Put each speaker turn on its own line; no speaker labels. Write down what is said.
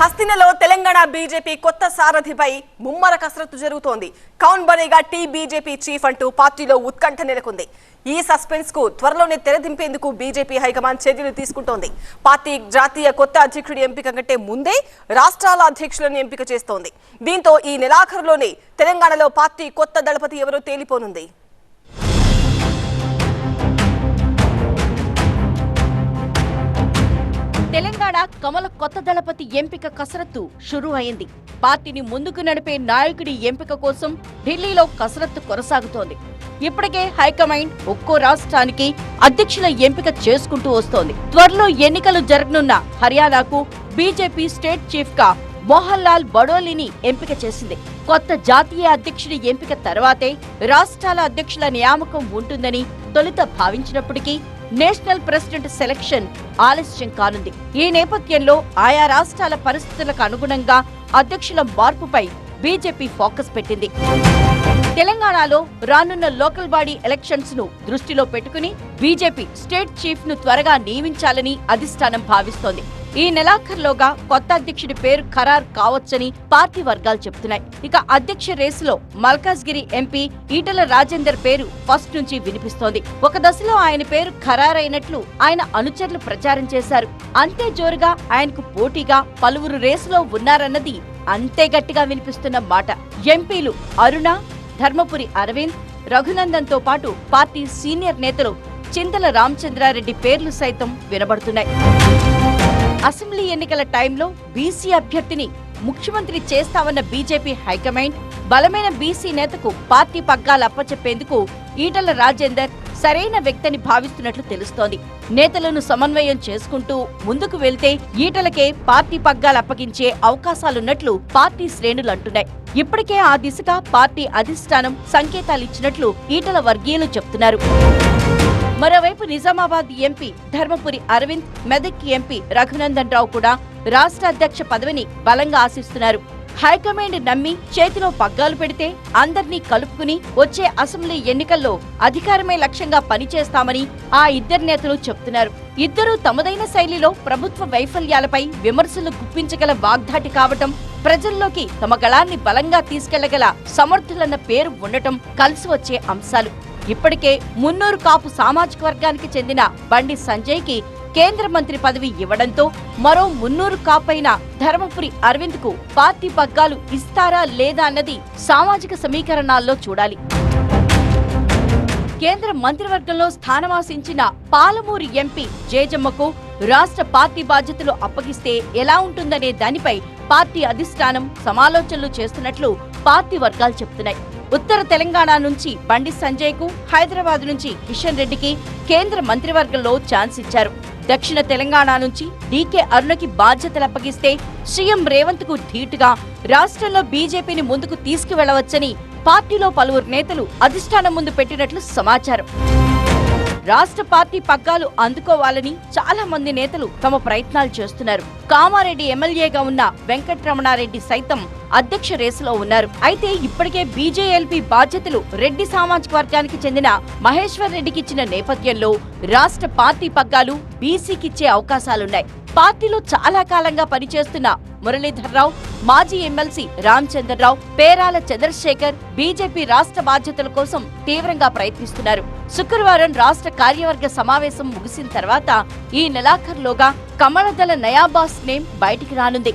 హస్తినలో Telangana BJP కొత్త సారథిపై ముమ్మర కసరత్తు జరుగుతోంది. కౌన్ బనేగా టీ బీజేపీ చీఫ్ అంటూ పార్టీలో ఉత్కంఠ నెలకొంది. ఈ సస్పెన్స్ కు త్వరలోనే తెరదింపేందుకు బీజేపీ హైకమాండ్ చర్యలు తీసుకుంటోంది. పార్టీ జాతీయ కొత్త అధ్యక్షుడి ఎంపిక కంటే ముందే రాష్ట్రాల అధ్యక్షులను ఎంపిక చేస్తోంది. దీంతో ఈ నెలాఖరులోనే తెలంగాణలో పార్టీ కొత్త దళపతి ఎవరో తేలిపోనుంది.
తెలంగాణ కమల కొత్త దళపతి ఎంపిక కసరత్తు షురూ అయింది. పార్టీని ముందుకు నడిపే నాయకుడి ఎంపిక కోసం ఢిల్లీలో కసరత్తు కొనసాగుతోంది. ఇప్పటికే హైకమాండ్ ఒక్కో రాష్ట్రానికి అధ్యక్షుల ఎంపిక చేసుకుంటూ వస్తోంది. త్వరలో ఎన్నికలు జరగనున్న హర్యానాకు బీజేపీ స్టేట్ చీఫ్ గా మోహన్ లాల్ బడోలిని ఎంపిక చేసింది. కొత్త జాతీయ అధ్యక్షుడి ఎంపిక తర్వాతే రాష్ట్రాల అధ్యక్షుల నియామకం ఉంటుందని తొలుత భావించినప్పటికీ నేషనల్ ప్రెసిడెంట్ సెలక్షన్ ఆలస్యం కానుంది. ఈ నేపథ్యంలో ఆయా రాష్ట్రాల పరిస్థితులకు అనుగుణంగా అధ్యక్షుల మార్పుపై బీజేపీ ఫోకస్ పెట్టింది. తెలంగాణలో రానున్న లోకల్ బాడీ ఎలక్షన్స్ ను దృష్టిలో పెట్టుకుని బీజేపీ స్టేట్ చీఫ్ ను త్వరగా నియమించాలని అధిష్టానం భావిస్తోంది. ఈ నెలాఖరులోగా కొత్త అధ్యక్షుడి పేరు ఖరారు కావచ్చని పార్టీ వర్గాలు చెబుతున్నాయి. ఇక అధ్యక్ష రేసులో మల్కాజ్గిరి ఎంపీ ఈటల రాజేందర్ పేరు ఫస్ట్ నుంచి వినిపిస్తోంది. ఒక దశలో ఆయన పేరు ఖరారైనట్లు ఆయన అనుచరులు ప్రచారం చేశారు. అంతే జోరుగా ఆయనకు పోటీగా పలువురు రేసులో ఉన్నారన్నది అంతే గట్టిగా వినిపిస్తున్న మాట. ఎంపీలు అరుణ, ధర్మపురి అరవింద్, రఘునందన్ తో పాటు పార్టీ సీనియర్ నేతలు చింతల రామచంద్రారెడ్డి పేర్లు సైతం వినబడుతున్నాయి. అసెంబ్లీ ఎన్నికల టైంలో బీసీ అభ్యర్థిని ముఖ్యమంత్రి చేస్తామన్న బీజేపీ హైకమాండ్ బలమైన బీసీ నేతకు పార్టీ పగ్గాలు అప్పచెప్పేందుకు ఈటల రాజేందర్ సరైన వ్యక్తిని భావిస్తున్నట్లు తెలుస్తోంది. నేతలను సమన్వయం చేసుకుంటూ ముందుకు వెళ్తే ఈటలకే పార్టీ పగ్గాలు అప్పగించే అవకాశాలున్నట్లు పార్టీ శ్రేణులు అంటున్నాయి. ఇప్పటికే ఆ దిశగా పార్టీ అధిష్టానం సంకేతాలిచ్చినట్లు ఈటల వర్గీయులు చెప్తున్నారు. మరోవైపు నిజామాబాద్ ఎంపీ ధర్మపురి అరవింద్, మెదక్ ఎంపీ రఘునందన్ రావు కూడా రాష్ట్ర అధ్యక్ష పదవిని బలంగా ఆశిస్తున్నారు. హైకమాండ్ నమ్మి చేతిలో పగ్గాలు పెడితే అందర్నీ కలుపుకుని వచ్చే అసెంబ్లీ ఎన్నికల్లో అధికారమే లక్ష్యంగా పనిచేస్తామని ఆ ఇద్దరు నేతలు చెప్తున్నారు. ఇద్దరూ తమదైన శైలిలో ప్రభుత్వ వైఫల్యాలపై విమర్శలు గుప్పించగల వాగ్దాటి కావటం, ప్రజల్లోకి తమ గళాన్ని బలంగా తీసుకెళ్లగల సమర్థులన్న పేరు ఉండటం కలిసి వచ్చే అంశాలు. ఇప్పటికే మున్నూరు కాపు సామాజిక వర్గానికి చెందిన బండి సంజయ్ కి కేంద్ర మంత్రి పదవి ఇవ్వడంతో మరో మున్నూరు కాపైన ధర్మపురి అరవింద్ కు పార్టీ పగ్గాలు ఇస్తారా లేదా అన్నది సామాజిక సమీకరణాల్లో చూడాలి. కేంద్ర మంత్రివర్గంలో స్థానమాసించిన పాలమూరు ఎంపీ జేజమ్మకు రాష్ట్ర పార్టీ బాధ్యతలు అప్పగిస్తే ఎలా ఉంటుందనే దానిపై పార్టీ అధిష్టానం సమాలోచనలు చేస్తున్నట్లు పార్టీ వర్గాలు చెబుతున్నాయి. ఉత్తర తెలంగాణ నుంచి బండి సంజయ్ కు, హైదరాబాద్ నుంచి కిషన్ రెడ్డికి కేంద్ర మంత్రివర్గంలో ఛాన్స్ ఇచ్చారు. దక్షిణ తెలంగాణ నుంచి డీకే అరుణకి బాధ్యతలు అప్పగిస్తే సీఎం రేవంత్ కు ధీటుగా రాష్ట్రంలో బీజేపీని ముందుకు తీసుకువెళ్లవచ్చని పార్టీలో పలువురు నేతలు అధిష్టానం ముందు పెట్టినట్లు సమాచారం. రాష్ట్ర పార్టీ పగ్గాలు అందుకోవాలని చాలా మంది నేతలు తమ ప్రయత్నాలు చేస్తున్నారు. కామారెడ్డి ఎమ్మెల్యేగా ఉన్న వెంకట్రమణారెడ్డి సైతం అధ్యక్ష రేసులో ఉన్నారు. అయితే ఇప్పటికే బీజేఎల్పీ బాధ్యతలు రెడ్డి సామాజిక వర్గానికి చెందిన మహేశ్వర్ రెడ్డికి ఇచ్చిన నేపథ్యంలో రాష్ట్ర పార్టీ పగ్గాలు బీసీకిచ్చే అవకాశాలున్నాయి. పార్టీలో చాలా కాలంగా పనిచేస్తున్న మురళీధర్రావు, మాజీ ఎమ్మెల్సీ రామచంద్రరావు, పేరాల చంద్రశేఖర్ బీజేపీ రాష్ట్ర బాధ్యతల కోసం తీవ్రంగా ప్రయత్నిస్తున్నారు. శుక్రవారం రాష్ట్ర కార్యవర్గ సమావేశం ముగిసిన తర్వాత ఈ నెలాఖరులోగా కమలదళ నయాబాస్ నేమ్ బయటికి రానుంది.